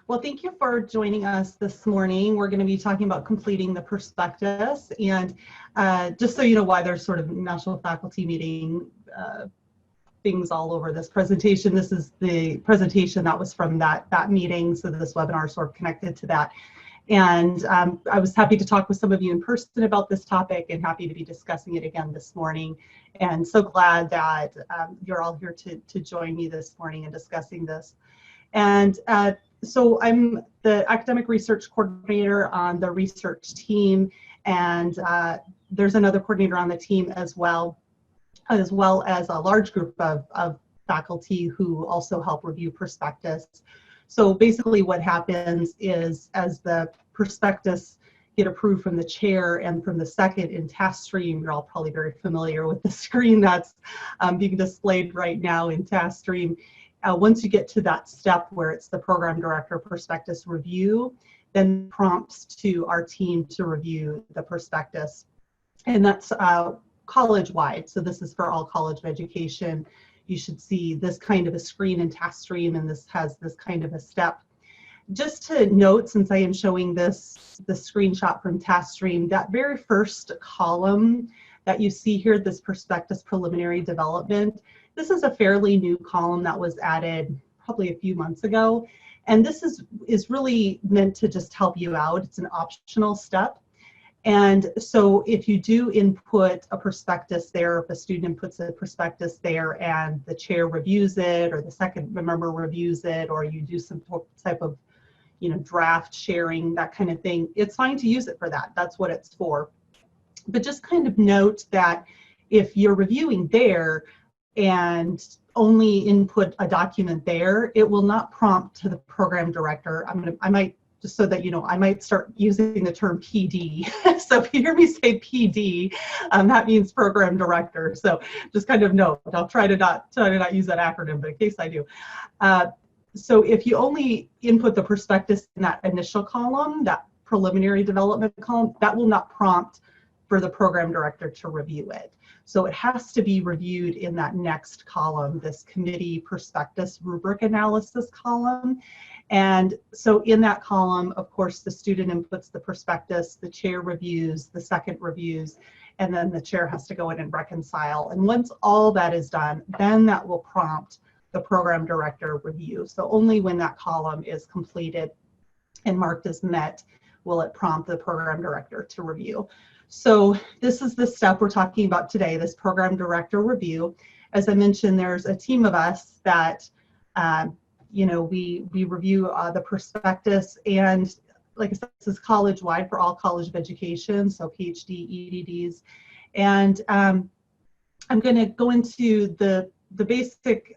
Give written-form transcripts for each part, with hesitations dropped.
Well, thank you for joining us this morning. We're going to be talking about completing the prospectus, and just so you know why there's sort of national faculty meeting things all over this presentation. This is the presentation that was from that meeting, so this webinar is sort of connected to that. And I was happy to talk with some of you in person about this topic and happy to be discussing it again this morning. And so glad that you're all here to join me this morning in discussing this. And so I'm the academic research coordinator on the research team, and there's another coordinator on the team as well as a large group of faculty who also help review prospectus. So basically what happens is, as the prospectus get approved from the chair and from the second in task stream, you're all probably very familiar with the screen that's being displayed right now in task stream. Once you get to that step where it's the program director prospectus review, then prompts to our team to review the prospectus. And that's college-wide. So this is for all College of Education. You should see this kind of a screen in task stream, and this has this kind of a step. Just to note, since I am showing the screenshot from task stream, that very first column that you see here, this prospectus preliminary development, this is a fairly new column that was added probably a few months ago. And this is really meant to just help you out. It's an optional step. And so if you do input a prospectus there, if a student inputs a prospectus there and the chair reviews it, or the second member reviews it, or you do some type of, draft sharing, that kind of thing, it's fine to use it for that. That's what it's for. But just kind of note that if you're reviewing there and only input a document there, it will not prompt to the program director. I might, just so that you know, I might start using the term PD. So if you hear me say PD, that means program director. So just kind of note, I'll try to not use that acronym, but in case I do. So if you only input the prospectus in that initial column, that preliminary development column, that will not prompt for the program director to review it. So it has to be reviewed in that next column, this committee prospectus rubric analysis column. And so in that column, of course, the student inputs the prospectus, the chair reviews, the second reviews, and then the chair has to go in and reconcile. And once all that is done, then that will prompt the program director review. So only when that column is completed and marked as met will it prompt the program director to review. So this is the step we're talking about today, this program director review. As I mentioned, there's a team of us that we review the prospectus, and like I said, this is college-wide for all College of Education, so PhD, EDDs. And I'm going to go into the basic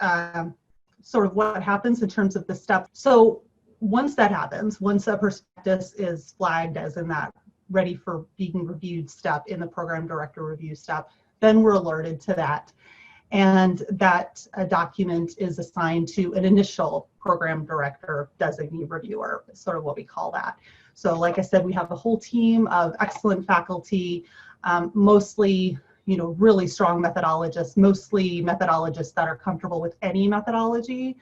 sort of what happens in terms of the steps. So once that happens, once a prospectus is flagged as in that ready for being reviewed step in the program director review step, then we're alerted to that. And that document is assigned to an initial program director designee reviewer, sort of what we call that. So like I said, we have a whole team of excellent faculty, mostly really strong methodologists, mostly methodologists that are comfortable with any methodology.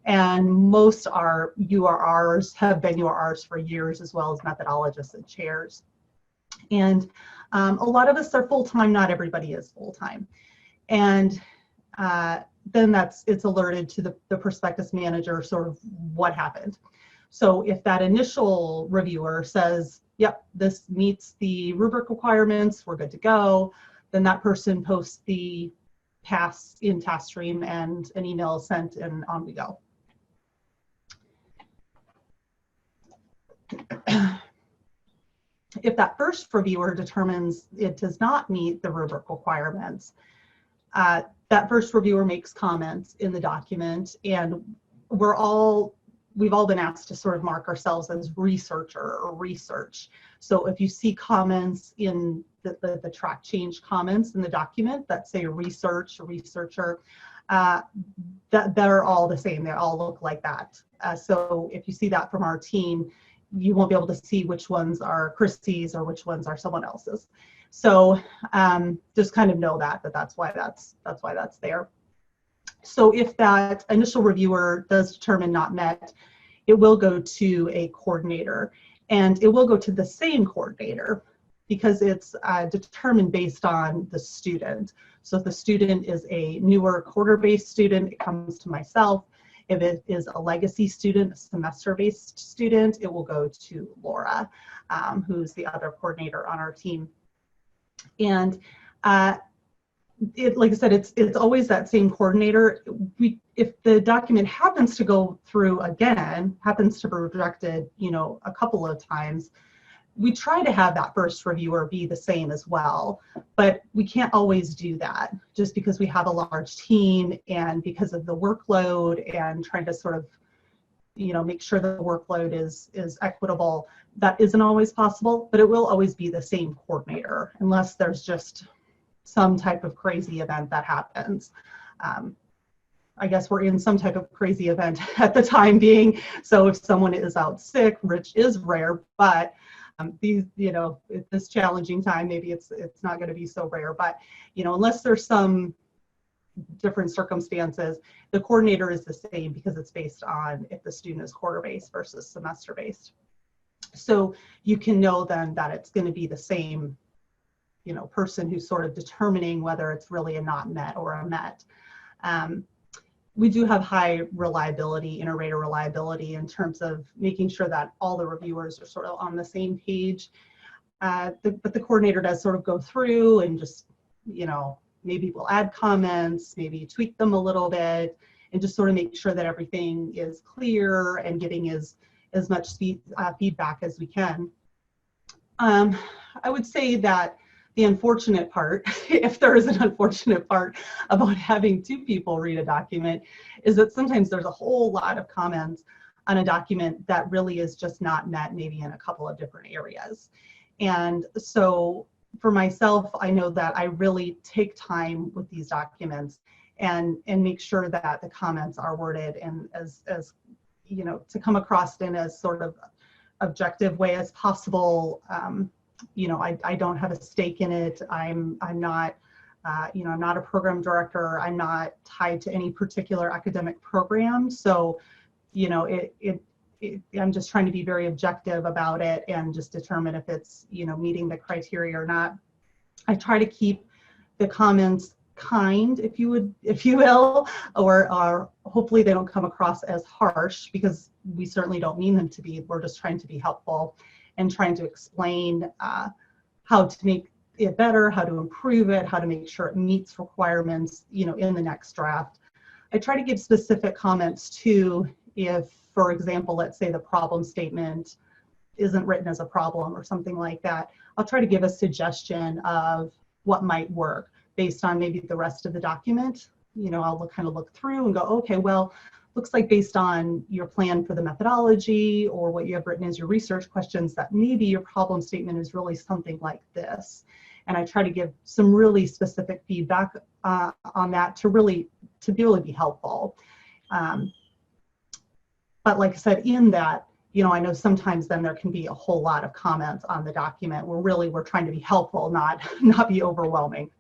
And most are URRs, have been URRs for years, as well as methodologists and chairs. And a lot of us are full-time, not everybody is full-time. And then it's alerted to the prospectus manager sort of what happened. So if that initial reviewer says, yep, this meets the rubric requirements, we're good to go, then that person posts the pass in task stream and an email is sent and on we go. If that first reviewer determines it does not meet the rubric requirements, that first reviewer makes comments in the document, and we've all been asked to sort of mark ourselves as researcher or research. So if you see comments in the track change comments in the document that say research or researcher, that they're all the same. They all look like that. So if you see that from our team, you won't be able to see which ones are Christie's or which ones are someone else's. So just kind of know that's why that's there. So if that initial reviewer does determine not met, it will go to a coordinator, and it will go to the same coordinator because it's determined based on the student. So if the student is a newer quarter-based student, it comes to myself. If it is a legacy student, a semester-based student, it will go to Laura, who's the other coordinator on our team. And like I said, it's always that same coordinator. If the document happens to go through again, happens to be rejected, a couple of times, we try to have that first reviewer be the same as well, but we can't always do that just because we have a large team and because of the workload and trying to sort of, make sure the workload is equitable. That isn't always possible, but it will always be the same coordinator unless there's just some type of crazy event that happens. I guess we're in some type of crazy event at the time being. So if someone is out sick, which is rare, but at this challenging time, maybe it's not going to be so rare, but unless there's some different circumstances, the coordinator is the same because it's based on if the student is quarter-based versus semester-based. So you can know then that it's going to be the same, person who's sort of determining whether it's really a not met or a met. We do have high reliability, inter-rater reliability in terms of making sure that all the reviewers are sort of on the same page. But the coordinator does sort of go through and just, maybe we'll add comments, maybe tweak them a little bit, and just sort of make sure that everything is clear and getting as much feedback as we can. I would say that the unfortunate part, if there is an unfortunate part about having two people read a document, is that sometimes there's a whole lot of comments on a document that really is just not met, maybe in a couple of different areas. And so for myself, I know that I really take time with these documents and make sure that the comments are worded and as to come across in as sort of objective way as possible. I don't have a stake in it. I'm not, I'm not a program director. I'm not tied to any particular academic program. So, I'm just trying to be very objective about it and just determine if it's, meeting the criteria or not. I try to keep the comments kind, if you will, or hopefully they don't come across as harsh, because we certainly don't mean them to be. We're just trying to be helpful and trying to explain how to make it better, how to improve it, how to make sure it meets requirements, in the next draft. I try to give specific comments too, if, for example, let's say the problem statement isn't written as a problem or something like that. I'll try to give a suggestion of what might work based on maybe the rest of the document. I'll kind of look through and go, okay, well, looks like based on your plan for the methodology or what you have written as your research questions, that maybe your problem statement is really something like this. And I try to give some really specific feedback on that to really be helpful. But like I said, in that, I know sometimes then there can be a whole lot of comments on the document where really we're trying to be helpful, not be overwhelming.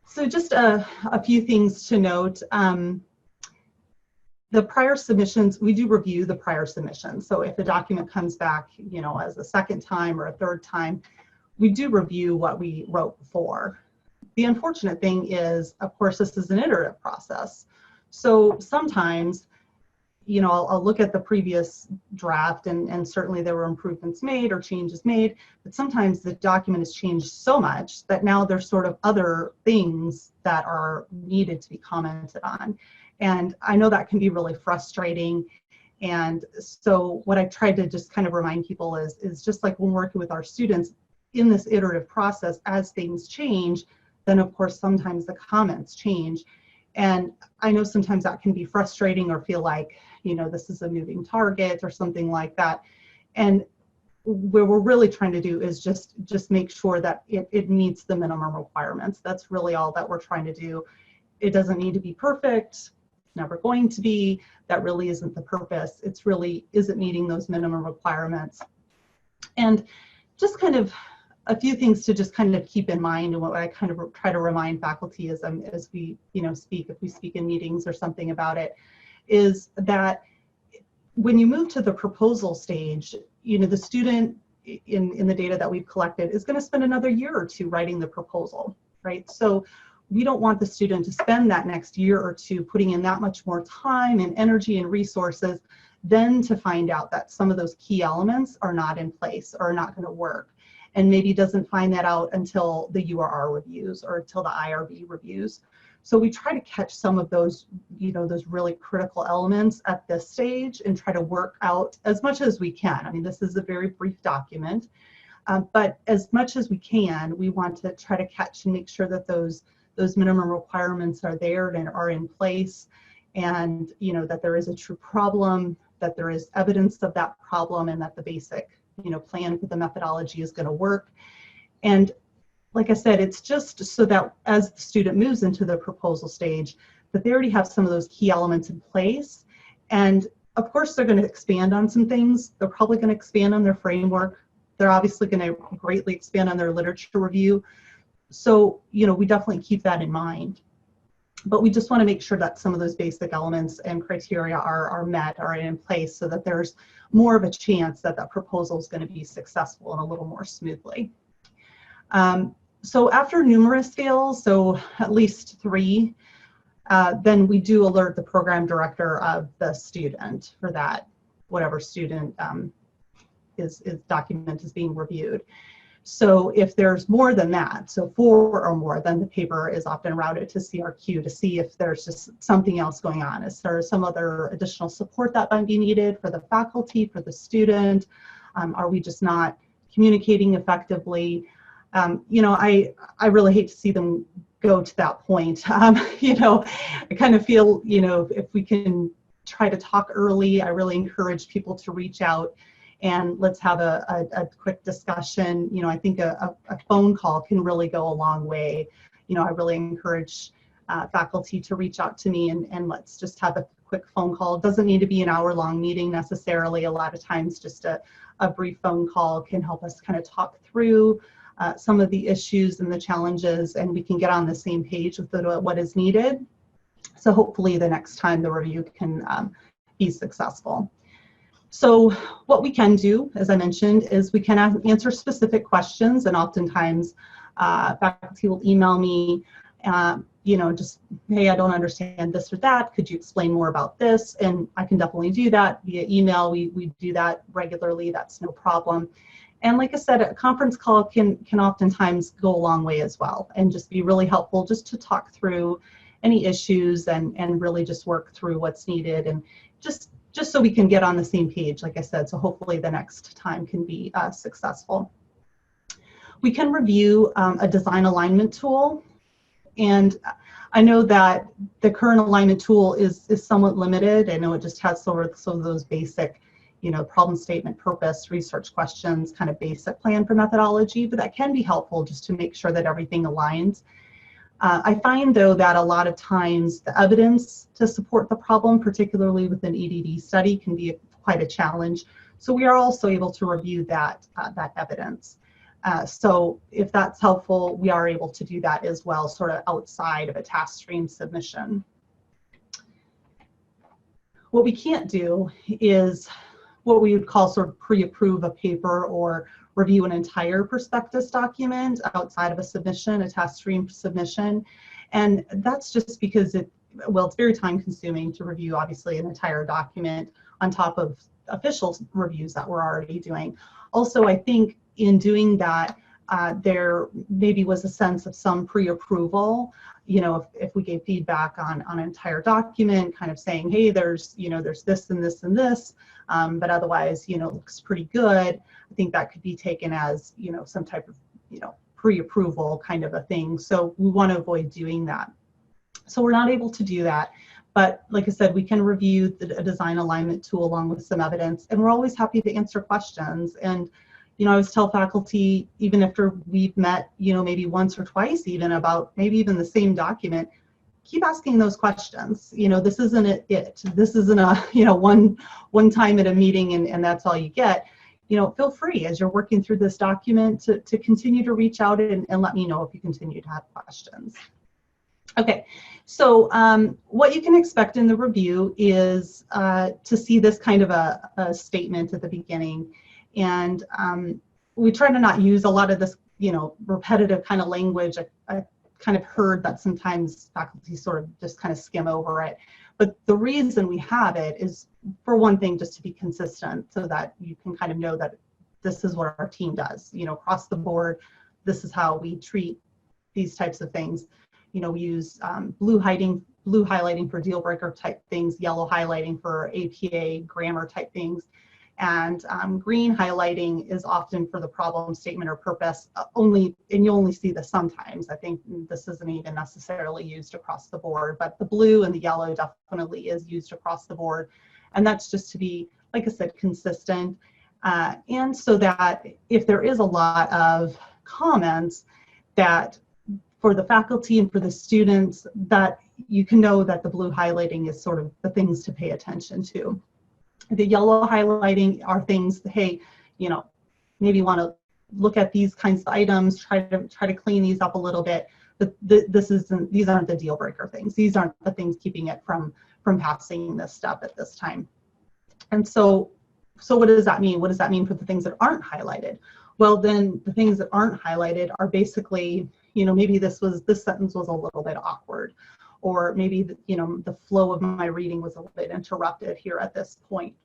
So just a few things to note. The prior submissions, we do review the prior submissions. So if the document comes back, as a second time or a third time, we do review what we wrote before. The unfortunate thing is, of course, this is an iterative process. So sometimes, I'll look at the previous draft and certainly there were improvements made or changes made, but sometimes the document has changed so much that now there's sort of other things that are needed to be commented on. And I know that can be really frustrating. And so what I tried to just kind of remind people is just like when working with our students in this iterative process, as things change, then of course sometimes the comments change. And I know sometimes that can be frustrating or feel like, this is a moving target or something like that. And what we're really trying to do is just make sure that it meets the minimum requirements. That's really all that we're trying to do. It doesn't need to be perfect. It's never going to be. That really isn't the purpose. It's really, is it meeting those minimum requirements? And just kind of a few things to just kind of keep in mind, and what I kind of try to remind faculty as we speak, if we speak in meetings or something about it, is that when you move to the proposal stage, the student in the data that we've collected is going to spend another year or two writing the proposal, right? So we don't want the student to spend that next year or two putting in that much more time and energy and resources then to find out that some of those key elements are not in place or are not going to work, and maybe doesn't find that out until the URR reviews or until the IRB reviews. So we try to catch some of those, those really critical elements at this stage and try to work out as much as we can. I mean, this is a very brief document, but as much as we can, we want to try to catch and make sure that those minimum requirements are there and are in place, and that there is a true problem, that there is evidence of that problem, and that the basic plan for the methodology is going to work. And like I said, it's just so that as the student moves into the proposal stage, that they already have some of those key elements in place. And of course, they're going to expand on some things. They're probably going to expand on their framework. They're obviously going to greatly expand on their literature review. So, we definitely keep that in mind. But we just want to make sure that some of those basic elements and criteria are met, are in place, so that there's more of a chance that that proposal is going to be successful and a little more smoothly. So after numerous fails, so at least 3, then we do alert the program director of the student for that, whatever student his document is being reviewed. So if there's more than that, so 4 or more, then the paper is often routed to CRQ to see if there's just something else going on. Is there some other additional support that might be needed for the faculty, for the student? Are we just not communicating effectively? I really hate to see them go to that point. I kind of feel, if we can try to talk early, I really encourage people to reach out and let's have a quick discussion. I think a phone call can really go a long way. I really encourage faculty to reach out to me and let's just have a quick phone call. It doesn't need to be an hour-long meeting necessarily. A lot of times just a brief phone call can help us kind of talk through some of the issues and the challenges, and we can get on the same page with what is needed. So hopefully the next time the review can be successful. So what we can do, as I mentioned, is we can answer specific questions, and oftentimes faculty will email me, just, hey, I don't understand this or that. Could you explain more about this? And I can definitely do that via email. We do that regularly. That's no problem. And like I said, a conference call can oftentimes go a long way as well, and just be really helpful just to talk through any issues and really just work through what's needed, and just so we can get on the same page, like I said, so hopefully the next time can be successful. We can review a design alignment tool, and I know that the current alignment tool is somewhat limited. I know it just has some of those basic, problem statement, purpose, research questions, kind of basic plan for methodology, but that can be helpful just to make sure that everything aligns. I find, though, that a lot of times the evidence to support the problem, particularly with an EDD study, can be quite a challenge. So we are also able to review that evidence. So if that's helpful, we are able to do that as well, sort of outside of a task stream submission. What we can't do is what we would call sort of pre-approve a paper or review an entire prospectus document outside of a submission, a task stream submission. And that's just because it's very time consuming to review, obviously, an entire document on top of official reviews that we're already doing. Also, I think in doing that, there maybe was a sense of some pre-approval. If we gave feedback on an entire document, kind of saying, hey, there's this and this and this, but otherwise, it looks pretty good. I think that could be taken as, some type of, pre-approval kind of a thing. So we want to avoid doing that. So we're not able to do that. But like I said, we can review a design alignment tool along with some evidence, and we're always happy to answer questions. And I always tell faculty, even after we've met, maybe once or twice even about maybe even the same document, keep asking those questions. This isn't it. This isn't a, one time at a meeting and that's all you get. Feel free as you're working through this document to continue to reach out and let me know if you continue to have questions. Okay, so what you can expect in the review is to see this kind of a statement at the beginning. And we try to not use a lot of this, repetitive kind of language. I kind of heard that sometimes faculty sort of just kind of skim over it. But the reason we have it is, for one thing, just to be consistent so that you can kind of know that this is what our team does, across the board. This is how we treat these types of things. We use blue highlighting for deal breaker type things, yellow highlighting for APA grammar type things, and green highlighting is often for the problem statement or purpose only, and you only see this sometimes. I think this isn't even necessarily used across the board, but the blue and the yellow definitely is used across the board. And that's just to be, like I said, consistent. And so that if there is a lot of comments, that for the faculty and for the students, that you can know that the blue highlighting is sort of the things to pay attention to. The yellow highlighting are things, hey, maybe want to look at these kinds of items, try to clean these up a little bit. But these aren't the deal breaker things. These aren't the things keeping it from passing this step at this time. And so what does that mean? What does that mean for the things that aren't highlighted? Well, then the things that aren't highlighted are basically, maybe this sentence was a little bit awkward, or maybe the flow of my reading was a little bit interrupted here at this point.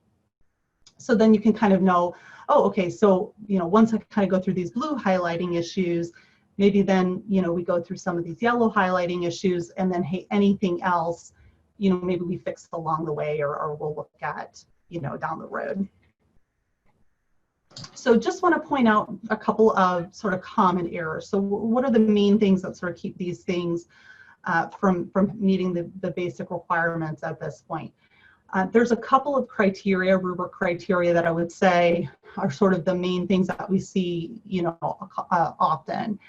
So then you can kind of know, oh, okay, so once I kind of go through these blue highlighting issues, maybe then we go through some of these yellow highlighting issues, and then, hey, anything else, maybe we fix along the way, or we'll look at down the road. So just want to point out a couple of sort of common errors. So what are the main things that sort of keep these things from meeting the basic requirements at this point? There's a couple of criteria, rubric criteria, that I would say are sort of the main things that we see, often.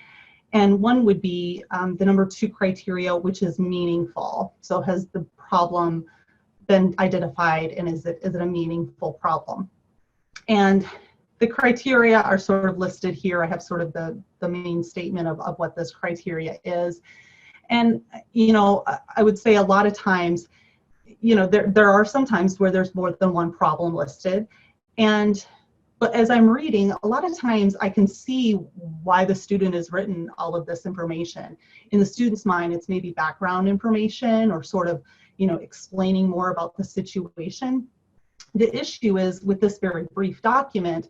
And one would be the number 2 criteria, which is meaningful. So has the problem been identified, and is it a meaningful problem? And the criteria are sort of listed here. I have sort of the main statement of what this criteria is. And, I would say a lot of times, there are some times where there's more than one problem listed. But as I'm reading, a lot of times I can see why the student has written all of this information. In the student's mind, it's maybe background information, or sort of, explaining more about the situation. The issue is, with this very brief document,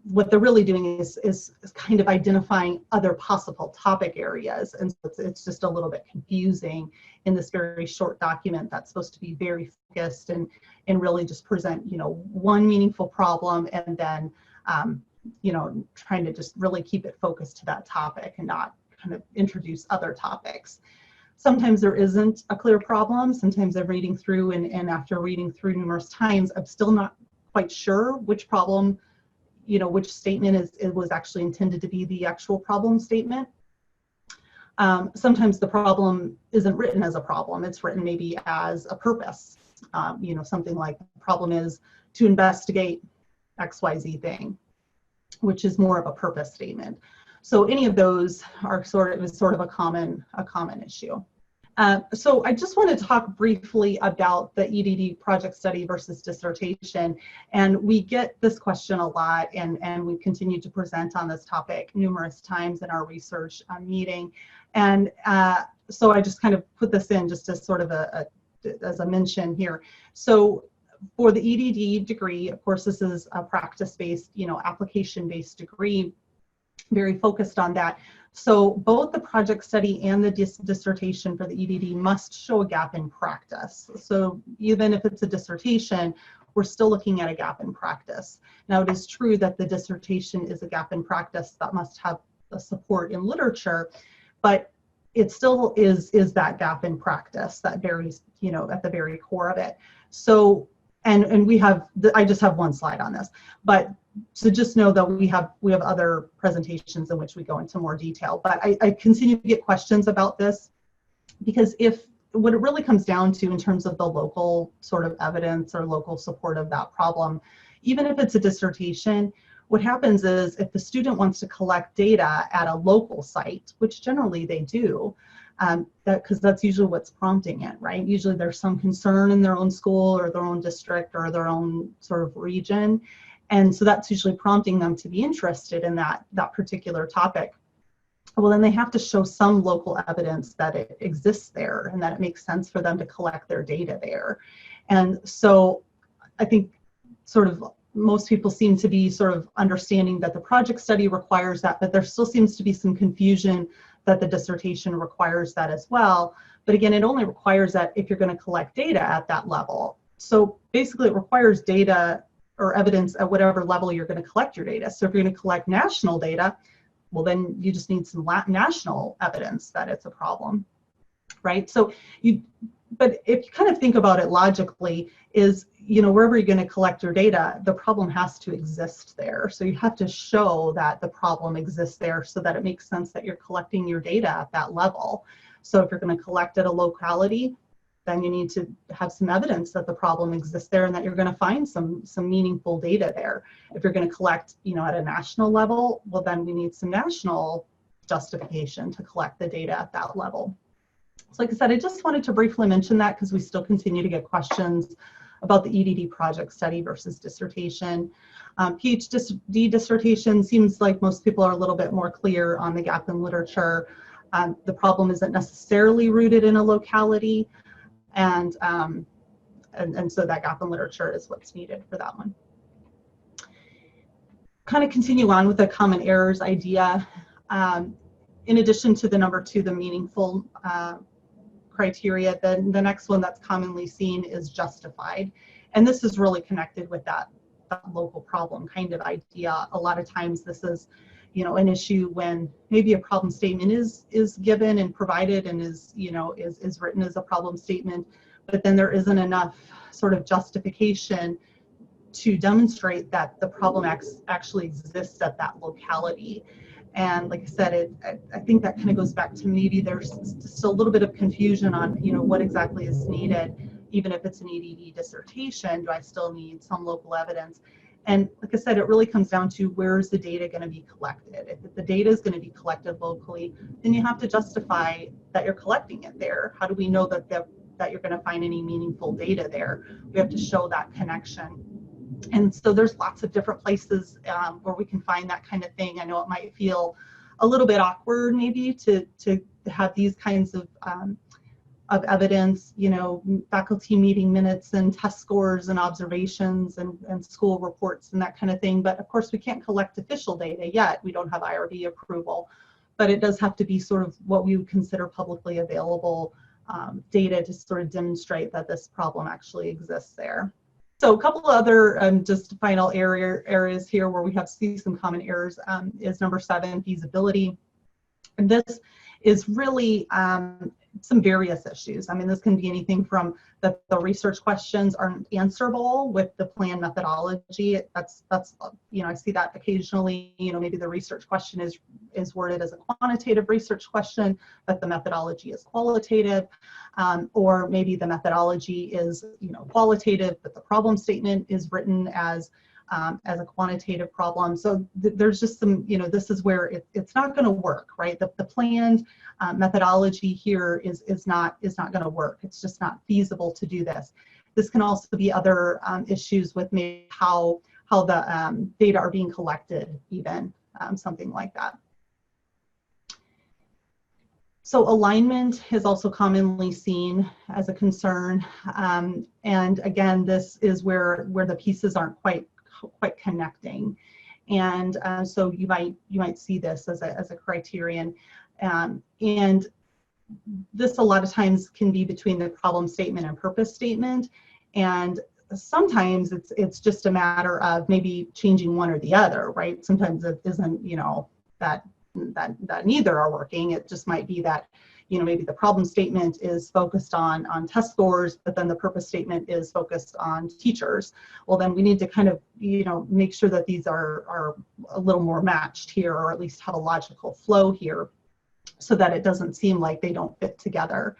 what they're really doing is kind of identifying other possible topic areas. And so it's just a little bit confusing in this very short document that's supposed to be very focused and really just present, one meaningful problem, and then, trying to just really keep it focused to that topic and not kind of introduce other topics. Sometimes there isn't a clear problem. Sometimes I'm reading through, and after reading through numerous times, I'm still not quite sure which problem, which statement was actually intended to be the actual problem statement. Sometimes the problem isn't written as a problem. It's written maybe as a purpose. Something like, the problem is to investigate XYZ thing, which is more of a purpose statement. So any of those are sort of a common issue. So I just want to talk briefly about the EDD project study versus dissertation. And we get this question a lot, and we continue to present on this topic numerous times in our research meeting. And so I just kind of put this in just as sort of as a mention here. So for the EDD degree, of course, this is a practice-based, application-based degree, very focused on that. So both the project study and the dissertation for the EDD must show a gap in practice. So even if it's a dissertation, we're still looking at a gap in practice. Now, it is true that the dissertation is a gap in practice that must have a support in literature, but it still is that gap in practice that varies, at the very core of it. So, and we have, I just have one slide on this, but so just know that we have other presentations in which we go into more detail. But I continue to get questions about this, because what it really comes down to in terms of the local sort of evidence or local support of that problem, even if it's a dissertation, what happens is, if the student wants to collect data at a local site, which generally they do, because that's usually what's prompting it, right? Usually there's some concern in their own school or their own district or their own sort of region. And so that's usually prompting them to be interested in that particular topic. Well, then they have to show some local evidence that it exists there and that it makes sense for them to collect their data there. And so I think sort of most people seem to be sort of understanding that the project study requires that, but there still seems to be some confusion that the dissertation requires that as well. But again, it only requires that if you're going to collect data at that level. So basically it requires data or evidence at whatever level you're going to collect your data. So if you're going to collect national data, well, then you just need some national evidence that it's a problem, right? So but if you kind of think about it logically, is, wherever you're going to collect your data, the problem has to exist there. So you have to show that the problem exists there so that it makes sense that you're collecting your data at that level. So if you're going to collect at a locality, then you need to have some evidence that the problem exists there and that you're going to find some meaningful data there. If you're going to collect, at a national level, well, then we need some national justification to collect the data at that level. So like I said, I just wanted to briefly mention that because we still continue to get questions about the EDD project study versus dissertation. PhD dissertation seems like most people are a little bit more clear on the gap in literature. The problem isn't necessarily rooted in a locality, and so that gap in literature is what's needed for that one. Kind of continue on with the common errors idea. In addition to the number 2, the meaningful criteria, then the next one that's commonly seen is justified. And this is really connected with that local problem kind of idea. A lot of times this is, an issue when maybe a problem statement is given and provided and is written as a problem statement, but then there isn't enough sort of justification to demonstrate that the problem actually exists at that locality. And like I said, I think that kind of goes back to maybe there's just a little bit of confusion on, what exactly is needed. Even if it's an EDD dissertation, do I still need some local evidence? And like I said, it really comes down to where is the data going to be collected. If the data is going to be collected locally, then you have to justify that you're collecting it there. How do we know that you're going to find any meaningful data there? We have to show that connection. And so there's lots of different places where we can find that kind of thing. I know it might feel a little bit awkward maybe to have these kinds of evidence, faculty meeting minutes and test scores and observations and school reports and that kind of thing. But of course we can't collect official data yet. We don't have IRB approval, but it does have to be sort of what we would consider publicly available data to sort of demonstrate that this problem actually exists there. So a couple of other just final areas here where we see some common errors is number 7, feasibility. And this is really some various issues. I mean, this can be anything from the research questions aren't answerable with the plan methodology. That's I see that occasionally. Maybe the research question is worded as a quantitative research question, but the methodology is qualitative, or maybe the methodology is qualitative, but the problem statement is written as a quantitative problem. So there's just some, this is where it's not going to work, right? The planned methodology here is not going to work. It's just not feasible to do this. This can also be other issues with maybe how the data are being collected, even something like that. So alignment is also commonly seen as a concern, and again, this is where the pieces aren't quite connecting, and so you might see this as a criterion, and this a lot of times can be between the problem statement and purpose statement, and sometimes it's just a matter of maybe changing one or the other, right? Sometimes it isn't that neither are working. It just might be that maybe the problem statement is focused on test scores, but then the purpose statement is focused on teachers. Well, then we need to kind of make sure that these are a little more matched here, or at least have a logical flow here, so that it doesn't seem like they don't fit together.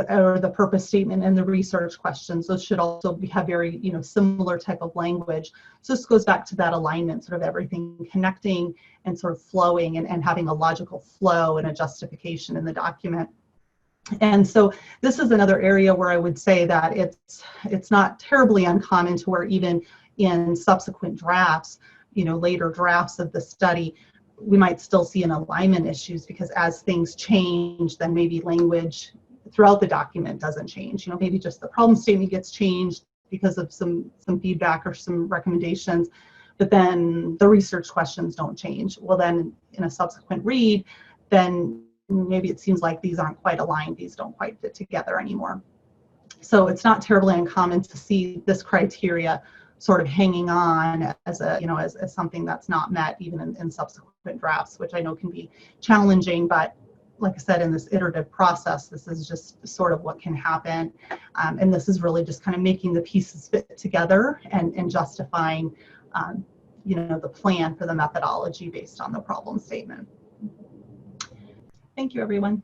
the purpose statement and the research questions. Those should also have very, similar type of language. So this goes back to that alignment, sort of everything connecting and sort of flowing and having a logical flow and a justification in the document. And so this is another area where I would say that it's not terribly uncommon to where even in subsequent drafts, later drafts of the study, we might still see an alignment issues, because as things change, then maybe language throughout the document doesn't change. Maybe just the problem statement gets changed because of some feedback or some recommendations, but then the research questions don't change. Well, then in a subsequent read, then maybe it seems like these aren't quite aligned, these don't quite fit together anymore. So it's not terribly uncommon to see this criteria sort of hanging on as as something that's not met even in subsequent drafts, which I know can be challenging, but like I said, in this iterative process, this is just sort of what can happen. And this is really just kind of making the pieces fit together and justifying the plan for the methodology based on the problem statement. Thank you, everyone.